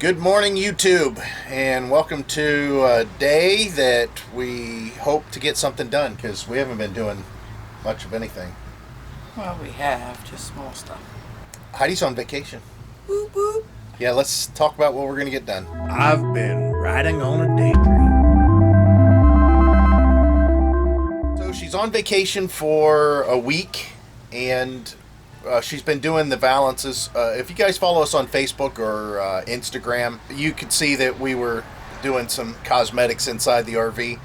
Good morning, YouTube, and welcome to a day that we hope to get something done because we haven't been doing much of anything. Well, we have, just small stuff. Heidi's on vacation. Boop, boop. Yeah, let's talk about what we're going to get done. I've been riding on a daydream. So she's on vacation for a week, and she's been doing the balances. If you guys follow us on Facebook or Instagram, you could see that we were doing some cosmetics inside the RV.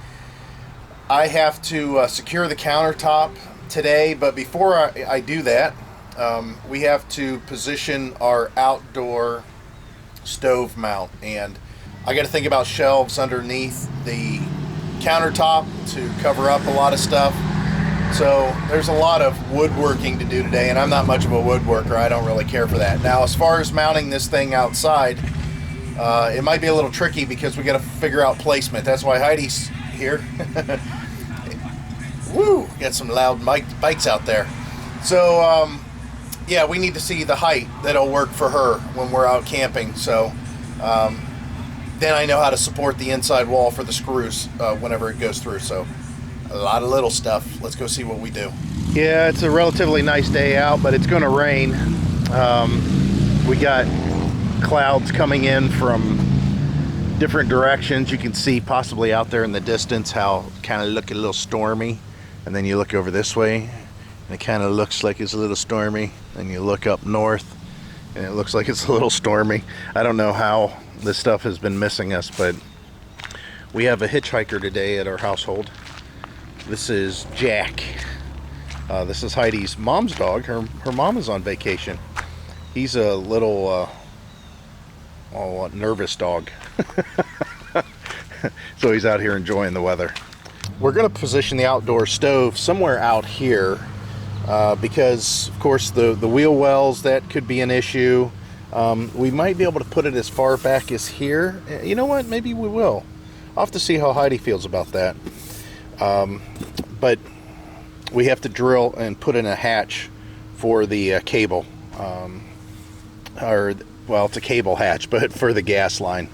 I have to secure the countertop today, but before I do that, we have to position our outdoor stove mount, and I got to think about shelves underneath the countertop to cover up a lot of stuff. So there's a lot of woodworking to do today, and I'm not much of a woodworker. I don't really care for that. Now, as far as mounting this thing outside, it might be a little tricky because we got to figure out placement. That's why Heidi's here. Woo! Got some loud bikes out there. So, yeah, we need to see the height that'll work for her when we're out camping. So, then I know how to support the inside wall for the screws whenever it goes through. So, a lot of little stuff. Let's go see what we do. Yeah, it's a relatively nice day out, but it's going to rain. We got clouds coming in from different directions. You can see possibly out there in the distance how kind of look a little stormy. And then you look over this way, and it kind of looks like it's a little stormy. And you look up north, and it looks like it's a little stormy. I don't know how this stuff has been missing us, but we have a hitchhiker today at our household. This is Jack. This is Heidi's mom's dog. Her mom is on vacation. He's a little nervous dog. So he's out here enjoying the weather. We're going to position the outdoor stove somewhere out here because, of course, the wheel wells, that could be an issue. We might be able to put it as far back as here. You know what? Maybe we will. I'll have to see how Heidi feels about that. But we have to drill and put in a hatch for the cable, well, it's a cable hatch, but for the gas line.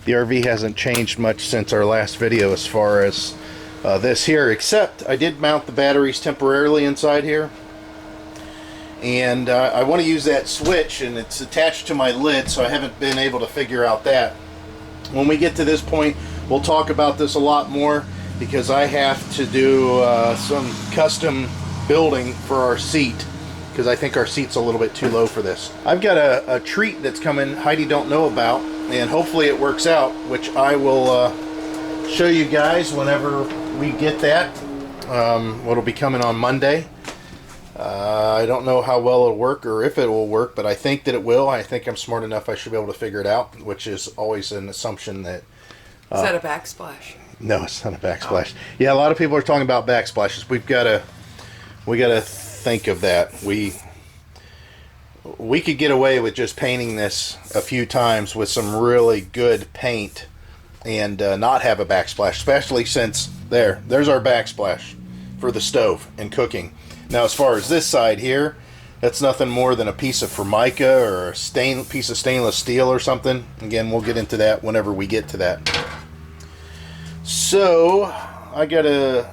The RV hasn't changed much since our last video as far as this here, except I did mount the batteries temporarily inside here, and I want to use that switch, and it's attached to my lid, so I haven't been able to figure out that. When we get to this point, we'll talk about this a lot more, because I have to do some custom building for our seat, because I think our seat's a little bit too low for this. I've got a treat that's coming Heidi don't know about, and hopefully it works out, which I will show you guys whenever we get that. What'll be coming on Monday. I don't know how well it'll work or if it will work, but I think that it will. I think I'm smart enough I should be able to figure it out, which is always an assumption that... Is that a backsplash? No, it's not a backsplash. Oh. Yeah, a lot of people are talking about backsplashes. We gotta think of that. We could get away with just painting this a few times with some really good paint and not have a backsplash, especially since there's our backsplash for the stove and cooking. Now, as far as this side here, that's nothing more than a piece of Formica or a piece of stainless steel or something. Again, we'll get into that whenever we get to that. So, I gotta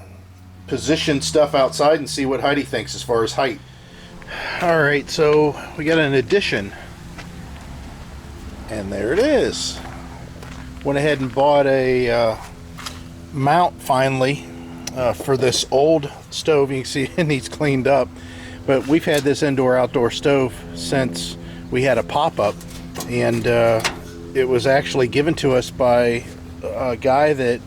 position stuff outside and see what Heidi thinks as far as height. Alright, so we got an addition. And there it is. Went ahead and bought a mount finally for this old stove. You can see it needs cleaned up. But we've had this indoor-outdoor stove since we had a pop-up. And it was actually given to us by a guy that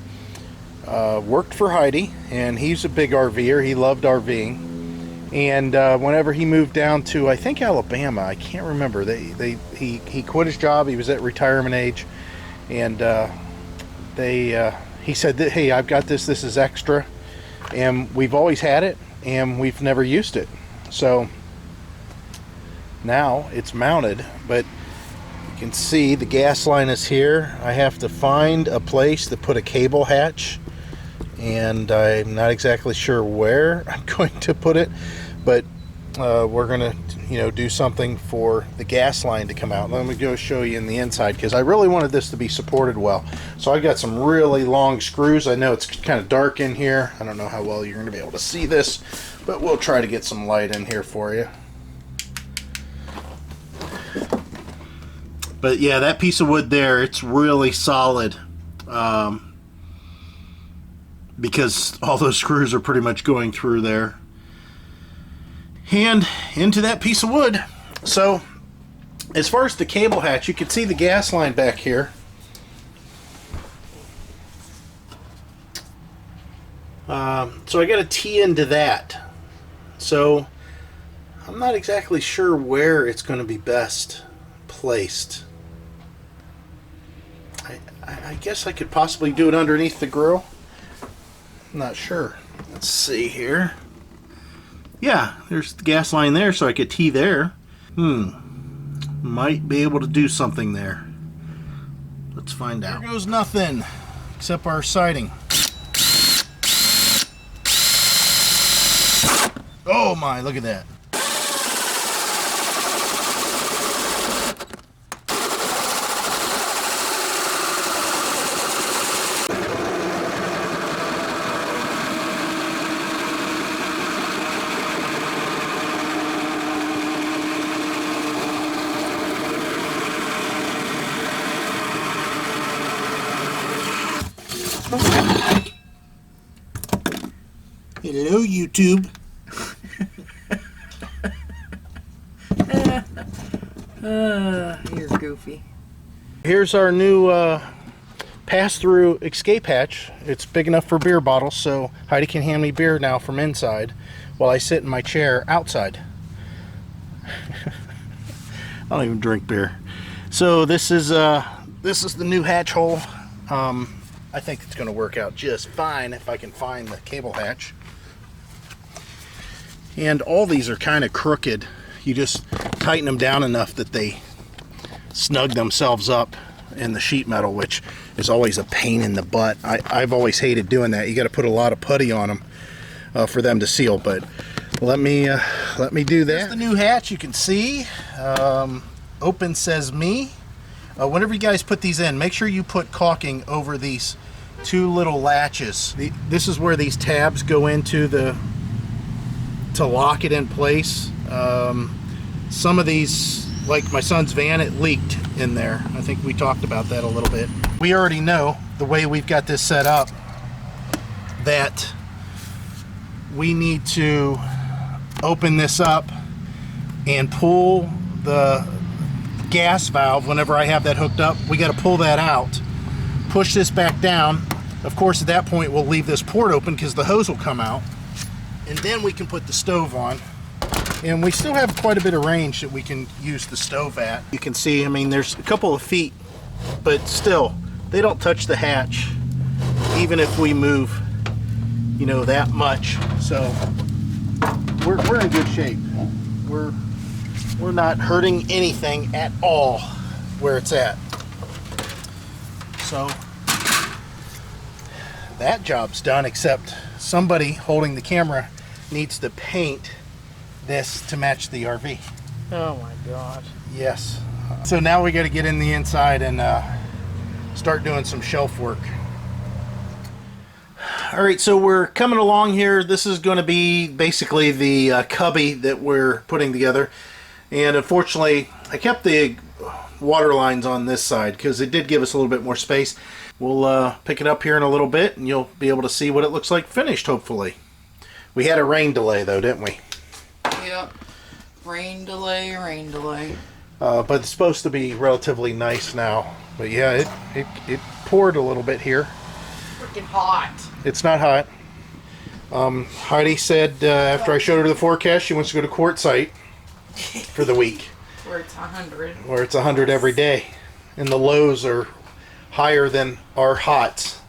worked for Heidi, and he's a big RVer. He loved RVing, and whenever he moved down to, I think, Alabama, I can't remember, he quit his job. He was at retirement age, and he said that, hey, I've got this is extra, and we've always had it, and we've never used it. So now it's mounted, but you can see the gas line is here. I have to find a place to put a cable hatch, and I'm not exactly sure where I'm going to put it, but we're gonna you know, do something for the gas line to come out. Let me go show you in the inside, because I really wanted this to be supported well. So I got some really long screws. I know it's kind of dark in here. I don't know how well you're going to be able to see this, but we'll try to get some light in here for you. But yeah, that piece of wood there, it's really solid, because all those screws are pretty much going through there and into that piece of wood. So as far as the cable hatch, you can see the gas line back here. So I got a T into that. So I'm not exactly sure where it's going to be best placed. I guess I could possibly do it underneath the grill. Not sure. Let's see here. Yeah, there's the gas line there, so I could tee there. Might be able to do something there. Let's find out. There goes nothing except our siding. Oh my, look at that. Hello, YouTube. You're goofy. Here's our new pass-through Xscape hatch. It's big enough for beer bottles, so Heidi can hand me beer now from inside while I sit in my chair outside. I don't even drink beer. So this is the new hatch hole. I think it's going to work out just fine if I can find the cable hatch. And all these are kind of crooked. You just tighten them down enough that they snug themselves up in the sheet metal, which is always a pain in the butt. I've always hated doing that. You got to put a lot of putty on them for them to seal. But let me do that. Here's the new hatch. You can see open says me. Whenever you guys put these in, make sure you put caulking over these two little latches. This is where these tabs go into to lock it in place. Some of these, like my son's van, it leaked in there. I think we talked about that a little bit. We already know, the way we've got this set up, that we need to open this up and pull the gas valve. Whenever I have that hooked up, we got to pull that out, push this back down. Of course, at that point we'll leave this port open because the hose will come out, and then we can put the stove on. And we still have quite a bit of range that we can use the stove at. You can see, I mean, there's a couple of feet, but still, they don't touch the hatch, even if we move, you know, that much. So we're in good shape. We're not hurting anything at all where it's at. So that job's done, except somebody holding the camera needs to paint this to match the RV. Oh my god. Yes. So now we got to get in the inside and start doing some shelf work. All right, so we're coming along here. This is going to be basically the cubby that we're putting together. And unfortunately, I kept the water lines on this side because it did give us a little bit more space. We'll pick it up here in a little bit and you'll be able to see what it looks like finished, hopefully. We had a rain delay though, didn't we? Yep. Rain delay, rain delay. But it's supposed to be relatively nice now. But yeah, it poured a little bit here. Freaking hot. It's not hot. Heidi said after I showed her the forecast, she wants to go to Quartzsite for the week. Where it's 100. Where it's 100 every day. And the lows are higher than our hots.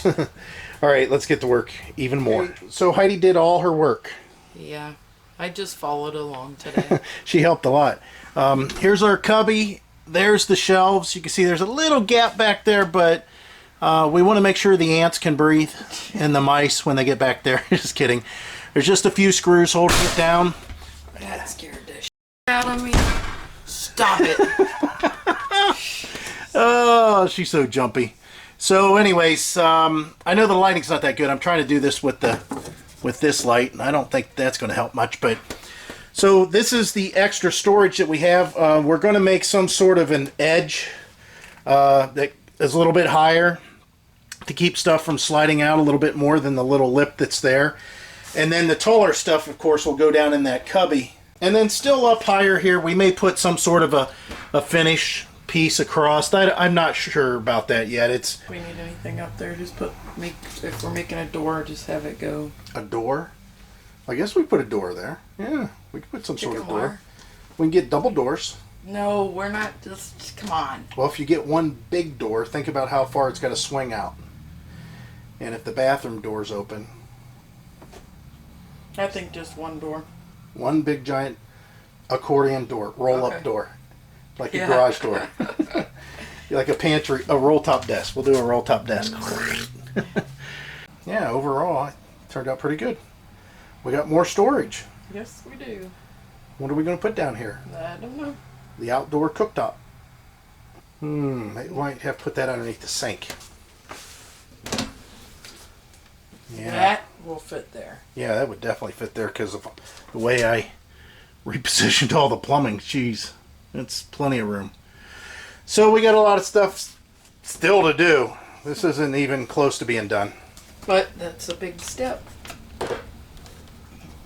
All right, let's get to work even more. So Heidi did all her work. Yeah. I just followed along today. She helped a lot. Here's our cubby. There's the shelves. You can see there's a little gap back there, but we want to make sure the ants can breathe and the mice when they get back there. Just kidding. There's just a few screws holding it down. That scared the shit out of me. Stop it. Oh, she's so jumpy. So anyways, I know the lighting's not that good. I'm trying to do this with this light, and I don't think that's going to help much. But so this is the extra storage that we have. We're going to make some sort of an edge that is a little bit higher to keep stuff from sliding out a little bit more than the little lip that's there. And then the taller stuff, of course, will go down in that cubby. And then still up higher here, we may put some sort of a finish piece across. I'm not sure about that yet. If we need anything up there, just if we're making a door, just have it go. A door? I guess we put a door there. Yeah, we could put some sort of door. Wire. We can get double doors. No, we're not. Just come on. Well, if you get one big door, think about how far it's got to swing out. And if the bathroom door's open, I think just one door. one big giant accordion door, roll-up door, like a garage door. Like a pantry, a roll-top desk. We'll do a roll-top desk. Yeah, overall, it turned out pretty good. We got more storage. Yes, we do. What are we going to put down here? I don't know. The outdoor cooktop. I might have to put that underneath the sink. Yeah. That will fit there. Yeah, that would definitely fit there because of the way I repositioned all the plumbing. Jeez, it's plenty of room. So we got a lot of stuff still to do. This isn't even close to being done. But that's a big step.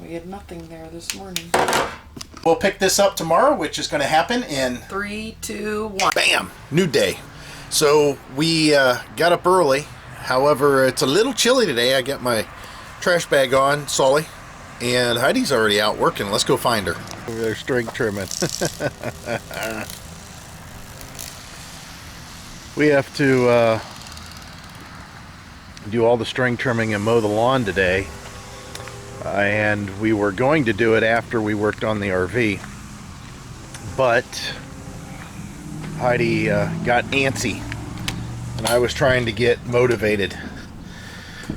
We had nothing there this morning. We'll pick this up tomorrow, which is going to happen in 3, 2, 1. bam, new day. So we got up early. However, it's a little chilly today. I got my trash bag on, Sully, and Heidi's already out working. Let's go find her. They're string trimming. We have to do all the string trimming and mow the lawn today. And we were going to do it after we worked on the RV. But Heidi got antsy. And I was trying to get motivated.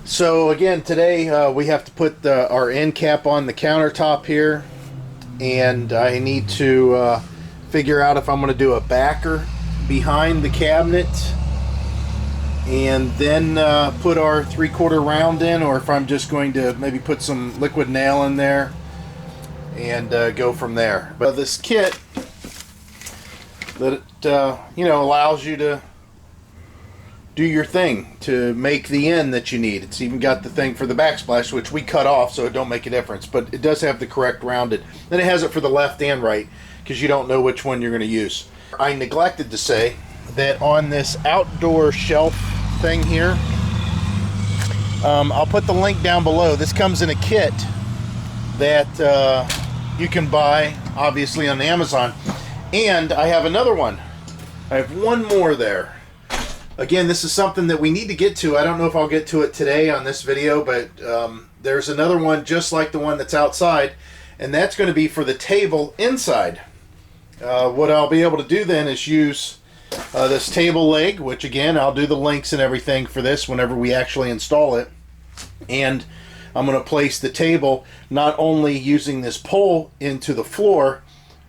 So again, today we have to put our end cap on the countertop here, and I need to figure out if I'm going to do a backer behind the cabinet and then put our 3/4 round in, or if I'm just going to maybe put some liquid nail in there and go from there. But this kit that allows you to do your thing to make the end that you need. It's even got the thing for the backsplash, which we cut off so it don't make a difference, but it does have the correct rounded. Then it has it for the left and right because you don't know which one you're going to use. I neglected to say that on this outdoor shelf thing here, I'll put the link down below. This comes in a kit that you can buy obviously on Amazon, and I have another one. I have one more there. Again, this is something that we need to get to. I don't know if I'll get to it today on this video, but there's another one just like the one that's outside, and that's going to be for the table inside. What I'll be able to do then is use this table leg, which again, I'll do the links and everything for this whenever we actually install it. And I'm going to place the table not only using this pole into the floor,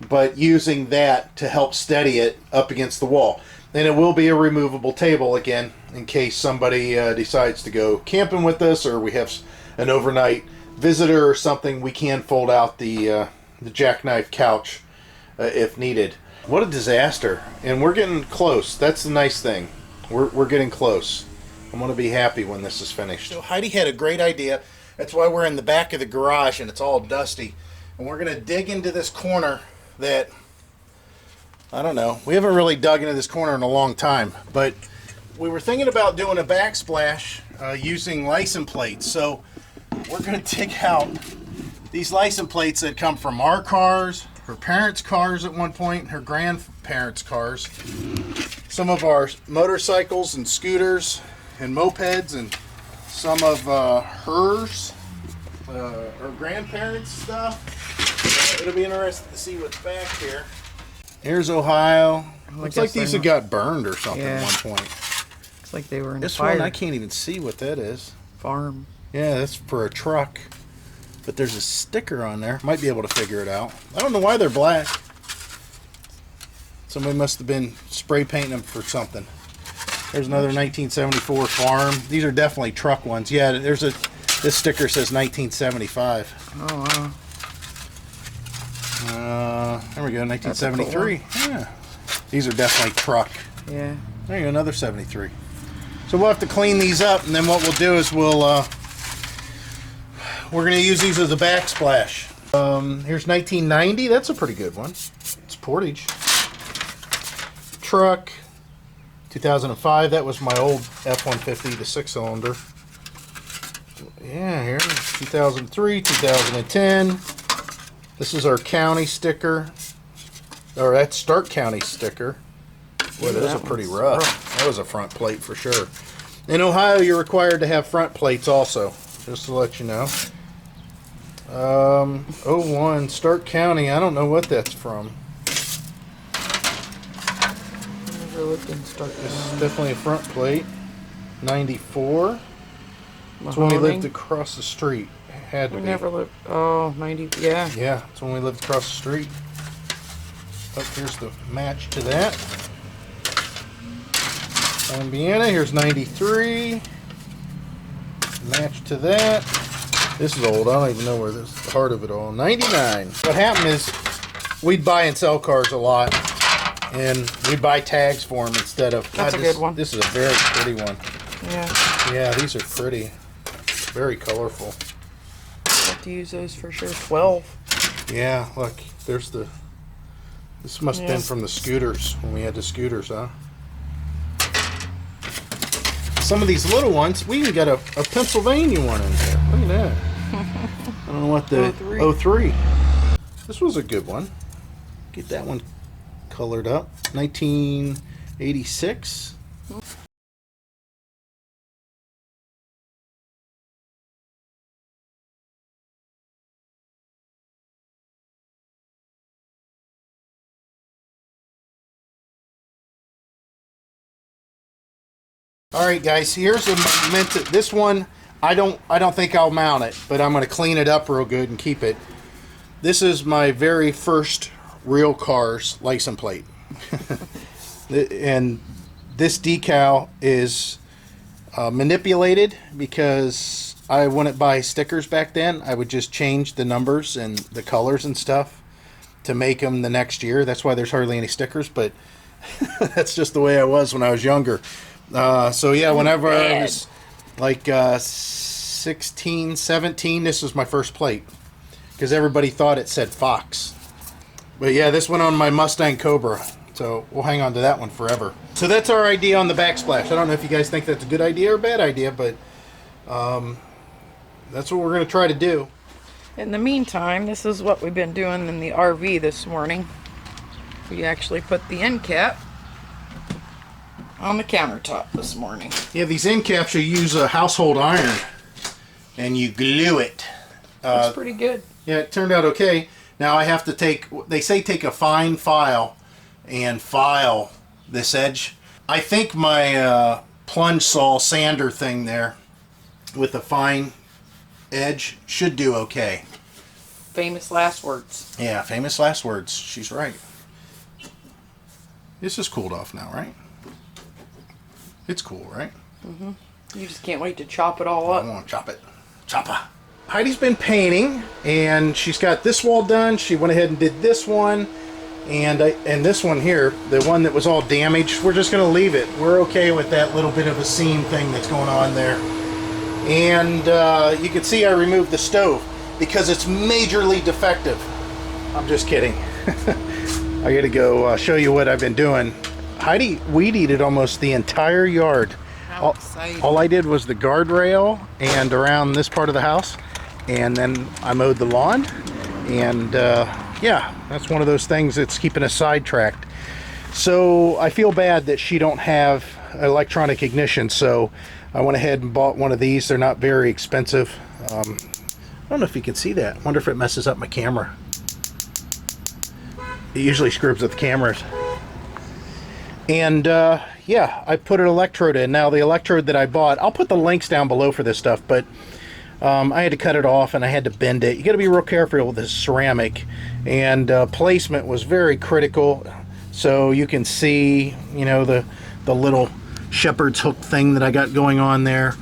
but using that to help steady it up against the wall. And it will be a removable table again in case somebody decides to go camping with us, or we have an overnight visitor or something. We can fold out the jackknife couch if needed. What a disaster. And we're getting close. That's the nice thing. We're getting close. I'm going to be happy when this is finished. So Heidi had a great idea. That's why we're in the back of the garage and it's all dusty. And we're going to dig into this corner that, I don't know, we haven't really dug into this corner in a long time, but we were thinking about doing a backsplash using license plates. So we're going to dig out these license plates that come from our cars, her parents' cars at one point, her grandparents' cars, some of our motorcycles and scooters and mopeds, and some of hers, her grandparents' stuff. It'll be interesting to see what's back here. Here's Ohio. Looks like these have got burned or something at one point. Looks like they were in This fire. one, I can't even see what that is. Farm. Yeah, that's for a truck. But there's a sticker on there. Might be able to figure it out. I don't know why they're black. Somebody must have been spray painting them for something. There's another 1974 farm. These are definitely truck ones. Yeah, there's a. This sticker says 1975. Oh wow. There we go, 1973. Cool. Yeah, these are definitely truck. Yeah. There you go, another 73. So we'll have to clean these up, and then what we'll do is we're going to use these as a backsplash. Here's 1990. That's a pretty good one. It's Portage. Truck. 2005. That was my old F-150, the 6-cylinder. Yeah, here. 2003, 2010. This is our county sticker. Or that's Stark County sticker. Boy, those are pretty rough. That was a front plate for sure. In Ohio, you're required to have front plates also, just to let you know. 01, Stark County. I don't know what that's from. Never lived in Stark County. This is definitely a front plate. 94. That's when we lived across the street. Had to be. Never lived. Oh, 90. Yeah. Yeah, that's when we lived across the street. Oh, here's the match to that. Indiana, here's 93. Match to that. This is old. I don't even know where this is the heart of it all. 99. What happened is we'd buy and sell cars a lot, and we'd buy tags for them instead of. That's a good one. This is a very pretty one. Yeah. Yeah, these are pretty. Very colorful. Have to use those for sure. 12. Yeah, look, there's the. This must have been from the scooters when we had the scooters, huh? Some of these little ones, we even got a Pennsylvania one in there. Look at that. I don't know what the 03. This was a good one. Get that one colored up. 1986. All right, guys. Here's a meant to, this one. I don't think I'll mount it, but I'm going to clean it up real good and keep it. This is my very first real car's license plate, and this decal is manipulated because I wouldn't buy stickers back then. I would just change the numbers and the colors and stuff to make them the next year. That's why there's hardly any stickers, but that's just the way I was when I was younger. So yeah, whenever I was like 16, 17, this was my first plate because everybody thought it said Fox. But yeah, this went on my Mustang Cobra, so we'll hang on to that one forever. So that's our idea on the backsplash. I don't know if you guys think that's a good idea or a bad idea, but that's what we're going to try to do. In the meantime, this is what we've been doing in the RV this morning. We actually put the end cap on the countertop this morning. Yeah, these end caps, you use a household iron and you glue it. That's pretty good. Yeah, it turned out okay. Now I have to take, they say take a fine file and file this edge. I think my plunge saw sander thing there with a fine edge should do okay. Famous last words. Yeah, famous last words. She's right. This is cooled off now, right? It's cool, right? Mm-hmm. You just can't wait to chop it all up. I want to chop it. Chopper. Heidi's been painting, and she's got this wall done. She went ahead and did this one, and this one here, the one that was all damaged, we're just going to leave it. We're okay with that little bit of a seam thing that's going on there. And you can see I removed the stove because it's majorly defective. I'm just kidding. I got to go show you what I've been doing. Heidi weed-eated almost the entire yard. How exciting. All I did was the guardrail and around this part of the house, and then I mowed the lawn, and yeah, that's one of those things that's keeping us sidetracked. So I feel bad that she don't have electronic ignition, so I went ahead and bought one of these. They're not very expensive. I don't know if you can see that. I wonder if it messes up my camera. It usually screws up the cameras. And yeah, I put an electrode in. Now the electrode that I bought, I'll put the links down below for this stuff, but I had to cut it off and I had to bend it. You got to be real careful with this ceramic, and placement was very critical. so you can see, you know, the little shepherd's hook thing that I got going on there.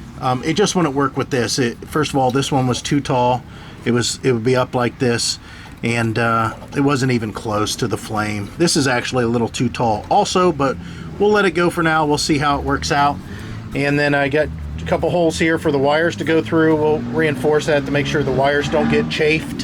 It just wouldn't work with this. First of all, this one was too tall. It would be up like this, and it wasn't even close to the flame. This is actually a little too tall also, but we'll let it go for now. We'll see how it works out. And then I got a couple holes here for the wires to go through. We'll reinforce that to make sure the wires don't get chafed.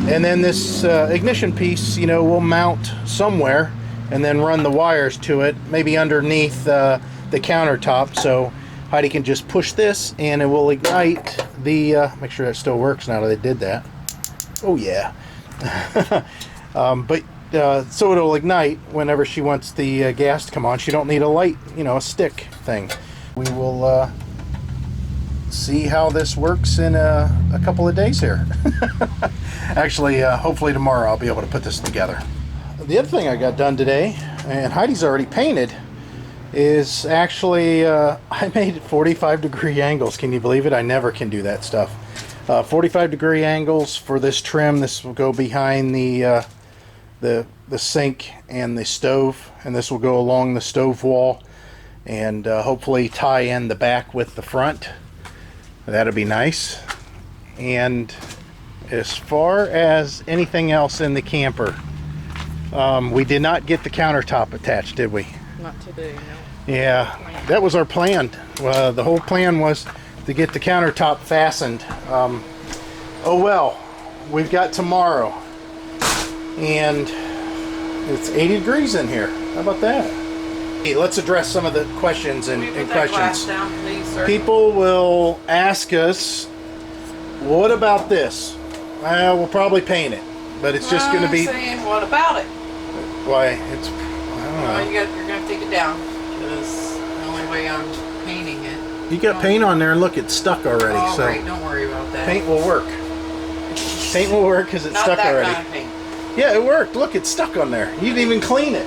And then this ignition piece, you know, we'll mount somewhere and then run the wires to it, maybe underneath the countertop, so Heidi can just push this and it will ignite the, make sure that still works now that they did that. Oh yeah. So it'll ignite whenever she wants the gas to come on. She don't need a light, you know, a stick thing. We will see how this works in a couple of days here. Actually, hopefully tomorrow I'll be able to put this together. The other thing I got done today, and Heidi's already painted, is actually I made 45-degree angles. Can you believe it? I never can do that stuff. 45-degree angles for this trim. This will go behind the sink and the stove, and this will go along the stove wall, and hopefully tie in the back with the front. That'll be nice. And as far as anything else in the camper, we did not get the countertop attached, did we? Not today, no. Yeah, that was our plan. The whole plan was to get the countertop fastened. Oh well, we've got tomorrow, and it's 80 degrees in here. How about that? Hey, let's address some of the questions and questions. Down, please, sir. People will ask us, what about this? We'll probably paint it, but it's just going to be... saying, what about it? Why, it's... I don't know. Well, you're going to take it down, because the only way I'm painting it... You got paint on there, and look, it's stuck already. Oh, so great, don't worry about that. paint will work. Paint will work because it's stuck already. Not that kind of paint. Yeah, it worked. Look, it's stuck on there. You didn't even clean it.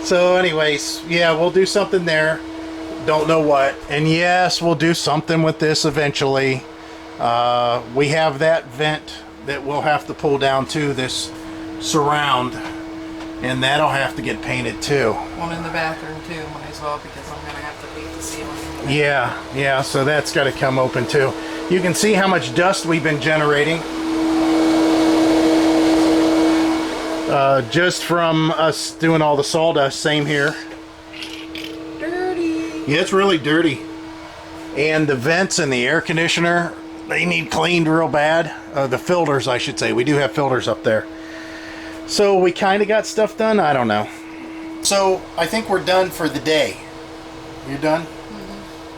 So anyways, yeah, we'll do something there. Don't know what. And yes, we'll do something with this eventually. We have that vent that we'll have to pull down to this surround, and that'll have to get painted too. One in the bathroom too, might as well, because I'm going to have to paint the ceiling. Yeah, so that's got to come open too. You can see how much dust we've been generating. Just from us doing all the sawdust. Same here. Dirty. Yeah, it's really dirty. And the vents and the air conditioner, they need cleaned real bad. The filters, I should say. We do have filters up there. So we kind of got stuff done. I don't know. So I think we're done for the day. You're done?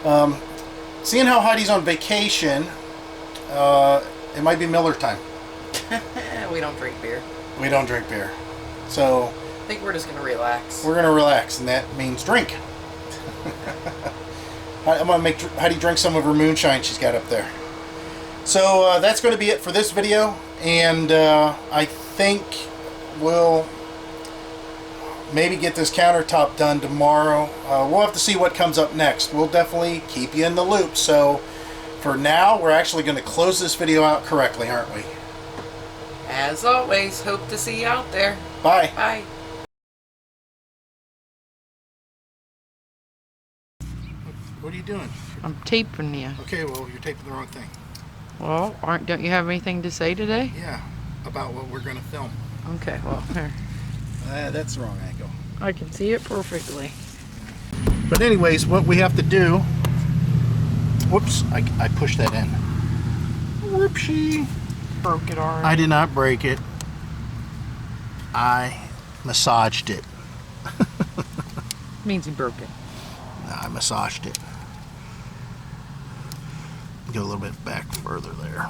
Mm-hmm. Seeing how Heidi's on vacation, it might be Miller time. We don't drink beer. We don't drink beer. So I think we're just going to relax. we're going to relax, and that means drink. I'm going to make Heidi drink some of her moonshine she's got up there. So that's going to be it for this video, and I think we'll maybe get this countertop done tomorrow. We'll have to see what comes up next. We'll definitely keep you in the loop. So for now, we're actually going to close this video out correctly, aren't we? As always, hope to see you out there. Bye. Bye. What are you doing? I'm taping you. Okay, well, you're taping the wrong thing. Well, don't you have anything to say today? Yeah, about what we're going to film. Okay, well, here. That's the wrong angle. I can see it perfectly. But anyways, what we have to do... Whoops, I pushed that in. Whoopsie. Broke it already. I did not break it. I massaged it. Means you broke it. I massaged it. Go a little bit back further there.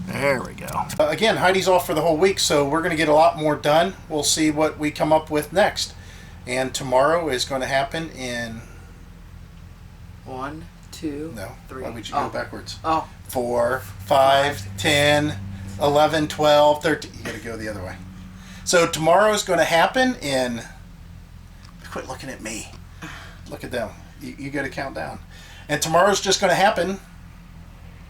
There we go. Again, Heidi's off for the whole week, so we're going to get a lot more done. We'll see what we come up with next. And tomorrow is going to happen in... 1, 2, No, 3. why would you go backwards? Oh. 4, 5, 10, 11, 12, 13. You got to go the other way. So tomorrow is going to happen in... Quit looking at me. Look at them. You got to count down. And tomorrow's just going to happen...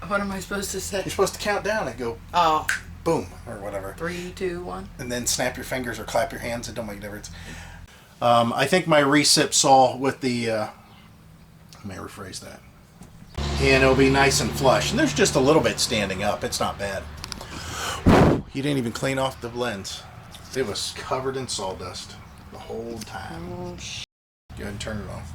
What am I supposed to say? You're supposed to count down and go... Oh. Boom. boom, or whatever. 3, 2, 1. And then snap your fingers or clap your hands. It don't make a difference. I think my recip saw with the, let me rephrase that. And it'll be nice and flush. And there's just a little bit standing up. It's not bad. You didn't even clean off the lens. It was covered in sawdust the whole time. Go ahead and turn it off.